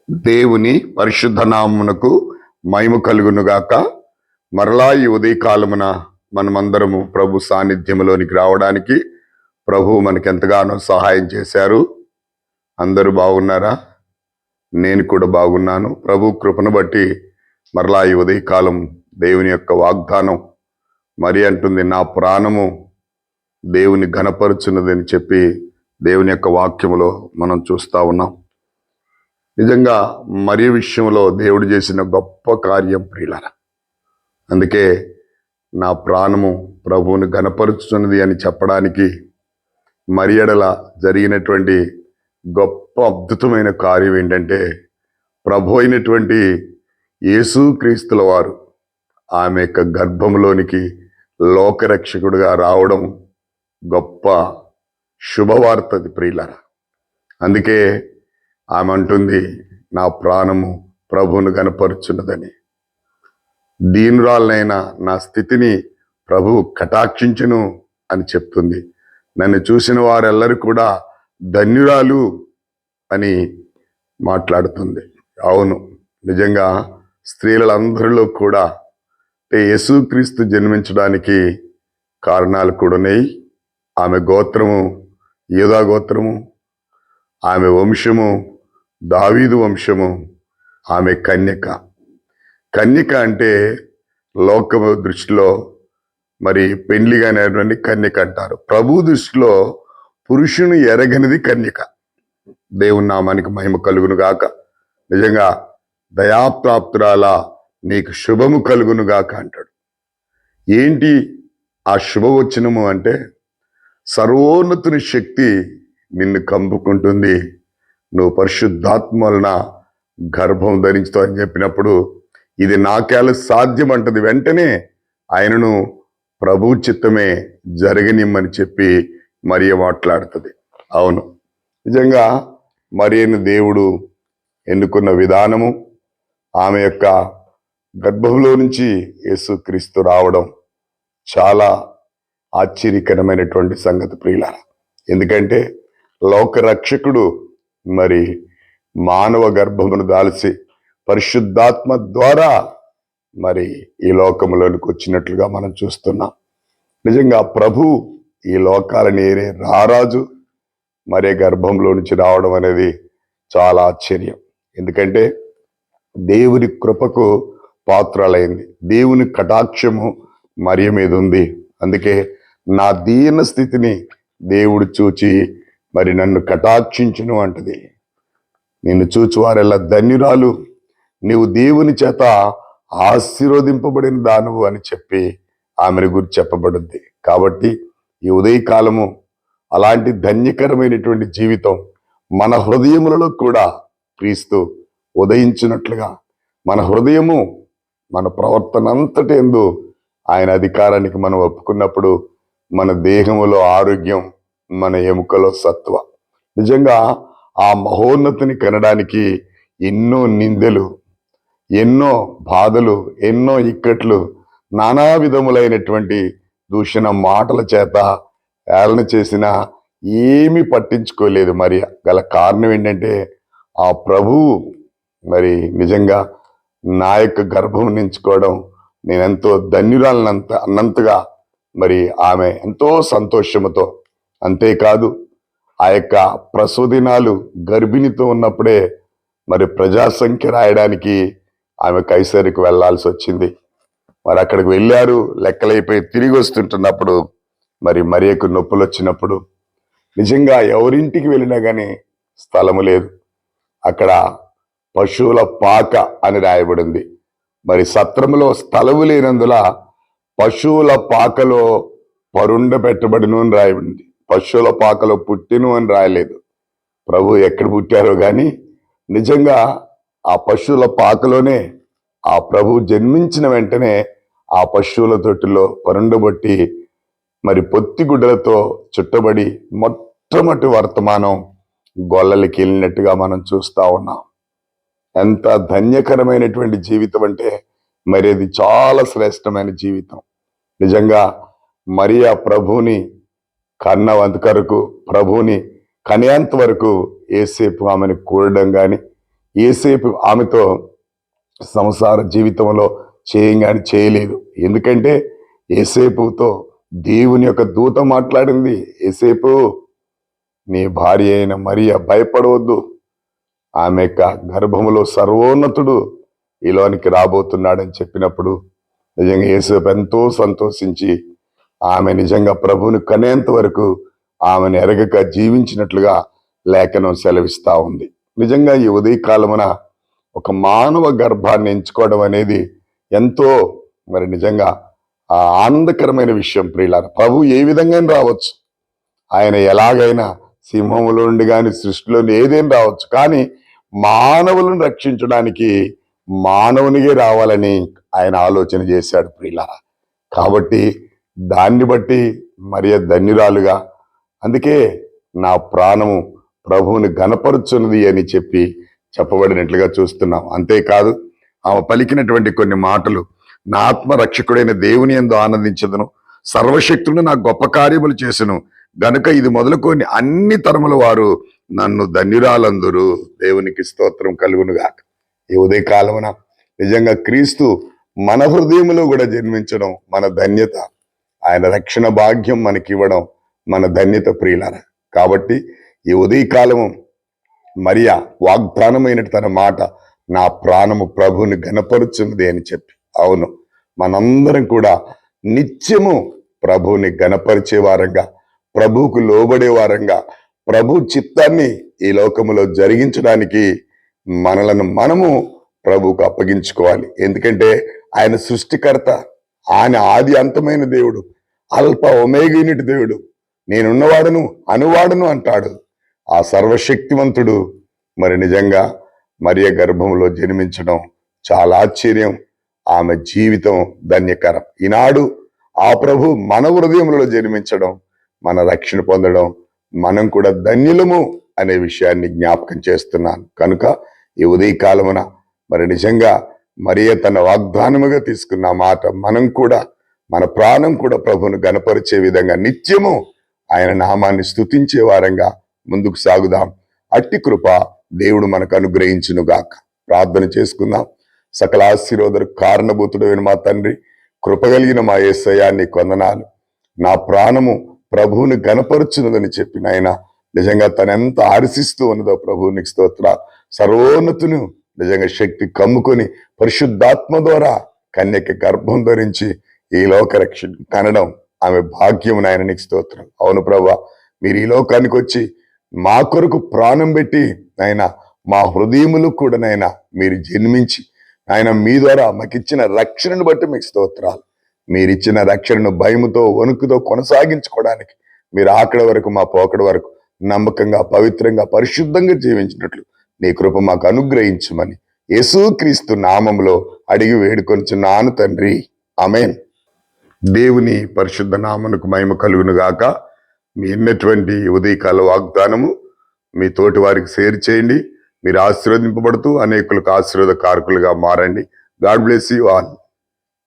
దేవుని పరిశుద్ధ నామమునకు మహిమ కలుగునుగాక. మరలా ఈ ఉదయకాలమున మనమందరము ప్రభు సాన్నిధ్యములోనికి రావడానికి ప్రభు మనకెంతగానో సహాయం చేశారు. అందరూ బాగున్నారా? నేను కూడా బాగున్నాను. ప్రభు కృపను బట్టి మరలా ఈ ఉదయకాలం దేవుని యొక్క వాగ్దానం మరి అంటుంది, నా ప్రాణము దేవుని ఘనపరుచున్నదని చెప్పి దేవుని యొక్క వాక్యములో మనం చూస్తా ఉన్నాం. నిజంగా మరి విషయంలో దేవుడు చేసిన గొప్ప కార్యం ప్రియులారా. అందుకే నా ప్రాణము ప్రభువుని ఘనపరుచున్నది అని చెప్పడానికి మరి ఎడల జరిగినటువంటి గొప్ప అద్భుతమైన కార్యం ఏంటంటే, ప్రభు అయినటువంటి యేసుక్రీస్తుల వారు ఆమె యొక్క గర్భంలోనికి లోకరక్షకుడుగా రావడం గొప్ప శుభవార్తది ప్రియులారా. అందుకే ఆమె అంటుంది, నా ప్రాణము ప్రభువును గనపరుచున్నదని. దీనురాలనైనా నా స్థితిని ప్రభువు కటాక్షించును అని చెప్తుంది. నన్ను చూసిన వారెల్లరూ కూడా ధన్యురాలు అని మాట్లాడుతుంది. అవును, నిజంగా స్త్రీలందరిలో కూడా యేసుక్రీస్తు జన్మించడానికి కారణాలు కూడా ఉన్నాయి. ఆమె గోత్రము యూదా గోత్రము, ఆమె వంశము దావీదు వంశము, ఆమె కన్యక. కన్యక అంటే లోకము దృష్టిలో మరి పెండ్లిగానేటువంటి కన్యక అంటారు. ప్రభు దృష్టిలో పురుషుని ఎరగనిది కన్యక. దేవుని నామానికి మహిమ కలుగును గాక. నిజంగా దయాప్రాప్తురాల నీకు శుభము కలుగును గాక అంటాడు. ఏంటి ఆ శుభవచనము అంటే, సర్వోన్నతుని శక్తి నిన్ను కంపుకుంటుంది, నువ్వు పరిశుద్ధాత్మ వలన గర్భం ధరించుతావు అని చెప్పినప్పుడు, ఇది నాకేళ సాధ్యం అంటది. వెంటనే ఆయనను ప్రభు చిత్తమే జరగనిమ్మని చెప్పి మరియ మాట్లాడుతుంది. అవును, నిజంగా మరియను దేవుడు ఎన్నుకున్న విధానము, ఆమె యొక్క గర్భంలో నుంచి యేసుక్రీస్తు రావడం చాలా ఆశ్చర్యకరమైనటువంటి సంగతి ప్రియులారా. ఎందుకంటే లోకరక్షకుడు మరి మానవ గర్భమును దాల్చి పరిశుద్ధాత్మ ద్వారా మరి ఈ లోకములోనికి వచ్చినట్లుగా మనం చూస్తున్నాం. నిజంగా ప్రభు ఈ లోకాలని ఏరే రారాజు మరే గర్భంలో నుంచి రావడం అనేది చాలా ఆశ్చర్యం. ఎందుకంటే దేవుని కృపకు పాత్రలైంది, దేవుని కటాక్షము మరియ మీద ఉంది. అందుకే నా దీన స్థితిని దేవుడు చూచి మరి నన్ను కటాక్షించును అంటది. నిన్ను చూచి వారెల్లా ధన్యురాలు, నీవు దేవుని చేత ఆశీర్వదింపబడిన దానవు అని చెప్పి ఆమెను గురించి చెప్పబడింది. కాబట్టి ఈ ఉదయకాలము అలాంటి ధన్యకరమైనటువంటి జీవితం మన హృదయములలో కూడా క్రీస్తు ఉదయించినట్లుగా, మన హృదయము మన ప్రవర్తన అంతటి యందు ఆయన అధికారానికి మనం ఒప్పుకున్నప్పుడు మన దేహములో ఆరోగ్యం, మన ఎముకలో సత్వ. నిజంగా ఆ మహోన్నతిని కనడానికి ఎన్నో నిందలు, ఎన్నో బాధలు, ఎన్నో ఇక్కట్లు, నానా విధములైనటువంటి దూషణ మాటల చేత ఏళన చేసిన ఏమీ పట్టించుకోలేదు. మరి గల కారణం ఏంటంటే, ఆ ప్రభువు మరి నిజంగా నా యొక్క గర్భం నించుకోవడం నేనెంతో ధన్యురాలనంత అన్నంతగా మరి ఆమె ఎంతో సంతోషముతో, అంతేకాదు ఆ యొక్క ప్రసవ దినాలు గర్భిణితో ఉన్నప్పుడే మరి ప్రజాసంఖ్య రాయడానికి ఆమె కైసరికి వెళ్లాల్సి వచ్చింది. మరి అక్కడికి వెళ్ళారు, లెక్కలైపోయి తిరిగి వస్తుంటున్నప్పుడు మరి మరియకు నొప్పులు వచ్చినప్పుడు, నిజంగా ఎవరింటికి వెళ్ళినా కానీ స్థలము లేదు. అక్కడ పశువుల పాక అని రాయబడింది. మరి సత్రములో స్థలము లేనందున పశువుల పాకలో పరుండ పెట్టబడిను అని రాయబడింది. పశువుల పాకలో పుట్టిను అని రాయలేదు. ప్రభు ఎక్కడ పుట్టారో కానీ నిజంగా ఆ పశువుల పాకలోనే ఆ ప్రభు జన్మించిన వెంటనే ఆ పశువుల తొట్టిలో పరుండబట్టి మరి పొత్తిగుడ్డలతో చుట్టబడి మొట్టమొదటి వర్తమానం గొల్లలకి వెళ్ళినట్టుగా మనం చూస్తా ఉన్నాం. ఎంత ధన్యకరమైనటువంటి జీవితం అంటే మరి అది చాలా శ్రేష్టమైన జీవితం. నిజంగా మరియా ప్రభుని కన్నవంత వరకు, ప్రభుని కనేంత వరకు ఏసేపు ఆమెను కూడడం కానీ, ఏసేపు ఆమెతో సంసార జీవితంలో చేయలేదు. ఎందుకంటే ఏసేపుతో దేవుని యొక్క దూత మాట్లాడింది, ఏసేపు నీ భార్య అయిన మరియ భయపడవద్దు, ఆమె యొక్క గర్భములో సర్వోన్నతుడు ఈలోనికి రాబోతున్నాడని చెప్పినప్పుడు నిజంగా యేసేపు ఎంతో సంతోషించి ఆమె నిజంగా ప్రభువుని కనేంత వరకు ఆమెను ఎరగక జీవించినట్లుగా లేఖనం సెలవిస్తా ఉంది. నిజంగా ఈ ఉదయకాలమున ఒక మానవ గర్భాన్ని ఎంచుకోవడం అనేది ఎంతో మరి నిజంగా ఆనందకరమైన విషయం ప్రియులారా. ప్రభు ఏ విధంగా రావచ్చు, ఆయన ఎలాగైనా సింహములో నుండి కానీ సృష్టిలోని ఏదైనా రావచ్చు, కానీ మానవులను రక్షించడానికి మానవునిగే రావాలని ఆయన ఆలోచన చేశాడు ప్రియులారా. కాబట్టి దాన్ని బట్టి మరియ ధన్యురాలుగా, అందుకే నా ప్రాణము ప్రభువుని ఘనపరుచున్నది అని చెప్పబడినట్లుగా చూస్తున్నాం. అంతేకాదు ఆమె పలికినటువంటి కొన్ని మాటలు, నా ఆత్మ రక్షకుడైన దేవుని యందు ఆనందించదును, సర్వశక్తుడు నా గొప్ప కార్యములు చేసును గనుక ఇది మొదలుకొని అన్ని తరముల వారు నన్ను ధన్యురాలందురు. దేవునికి స్తోత్రం కలుగునుగాక. ఈ ఉదయకాలమున నిజంగా క్రీస్తు మన హృదయంలో కూడా జన్మించడం మన ధన్యత, ఆయన రక్షణ భాగ్యం మనకి ఇవ్వడం మన ధన్యత ప్రియులారా. కాబట్టి ఈ ఉదయకాలము మరియా వాగ్దానమైన తన మాట, నా ప్రాణము ప్రభువుని ఘనపరుచున్నది అని చెప్పి, అవును మనందరం కూడా నిత్యము ప్రభువుని ఘనపరిచే వారంగా, ప్రభువుకు లోబడే వారంగా, ప్రభు చిత్తాన్ని ఈ లోకములో జరిగించడానికి మనలను మనము ప్రభువుకు అప్పగించుకోవాలి. ఎందుకంటే ఆయన సృష్టికర్త, ఆయన ఆది అంతమైన దేవుడు, అల్ప ఒమేగినిటి దేవుడు, నేనున్నవాడును అనువాడును అంటాడు. ఆ సర్వశక్తివంతుడు మరి నిజంగా మరియ గర్భంలో జన్మించడం చాలా ఆశ్చర్యం. ఆమె జీవితం ధన్యకరం. ఈనాడు ఆ ప్రభు మన హృదయంలో జన్మించడం, మన రక్షణ పొందడం, మనం కూడా ధన్యులము అనే విషయాన్ని జ్ఞాపకం చేస్తున్నాను. కనుక ఈ ఉదయకాలమున మరి నిజంగా మరియ తన వాగ్దానముగా తీసుకున్న మాట మనం కూడా, మన ప్రాణం కూడా ప్రభువును గణపరిచే విధంగా నిత్యము ఆయన నామాన్ని స్తుతించే వారంగా ముందుకు సాగుదాం. అట్టి కృప దేవుడు మనకు అనుగ్రహించునుగాక. ప్రార్థన చేసుకుందాం. సకల ఆశీర్వాద కారణభూతుడైన మా తండ్రి, కృపగలిగిన మా యేసయ్యా నీకు వందనాలు. నా ప్రాణము ప్రభువుని గణపరుచున్నదని చెప్పిన ఆయన నిజంగా తనెంత ఆర్శిస్తూ ఉన్నదో ప్రభువునికి స్తోత్రాలు. సర్వోన్నతును నిజంగా శక్తి కమ్ముకొని పరిశుద్ధాత్మ ద్వారా కన్యక గర్భం ధరించి ఈ లోక రక్షణ కనడం ఆమె భాగ్యం. నాయన నీకు స్తోత్రం. అవును ప్రభువా, మీరు ఈ లోకానికి వచ్చి మా కొరకు ప్రాణం పెట్టి నాయన మా హృదయములు కూడా నాయన మీరు జన్మించి ఆయన మీ ద్వారా మాకిచ్చిన రక్షణను బట్టి మీకు స్తోత్రాలు. మీరిచ్చిన రక్షణను భయముతో వణుకుతో కొనసాగించుకోవడానికి మీరు ఆకడ వరకు మా పోకడ వరకు నమ్మకంగా పవిత్రంగా పరిశుద్ధంగా జీవించినట్లు నీ కృప మాకు అనుగ్రహించమని యేసుక్రీస్తు నామములో అడిగి వేడుకొనుచున్నాను తండ్రి, ఆమేన్. దేవుని పరిశుద్ధ నామమునకు మహిమ కలుగును గాక. మీ ఎన్నటువంటి ఉదయకాల వాగ్దానము మీ తోటి వారికి షేర్ చేయండి. మీరు ఆశీర్వదింపబడుతూ అనేకులకు ఆశీర్వాద కారకులుగా మారండి. God bless you all.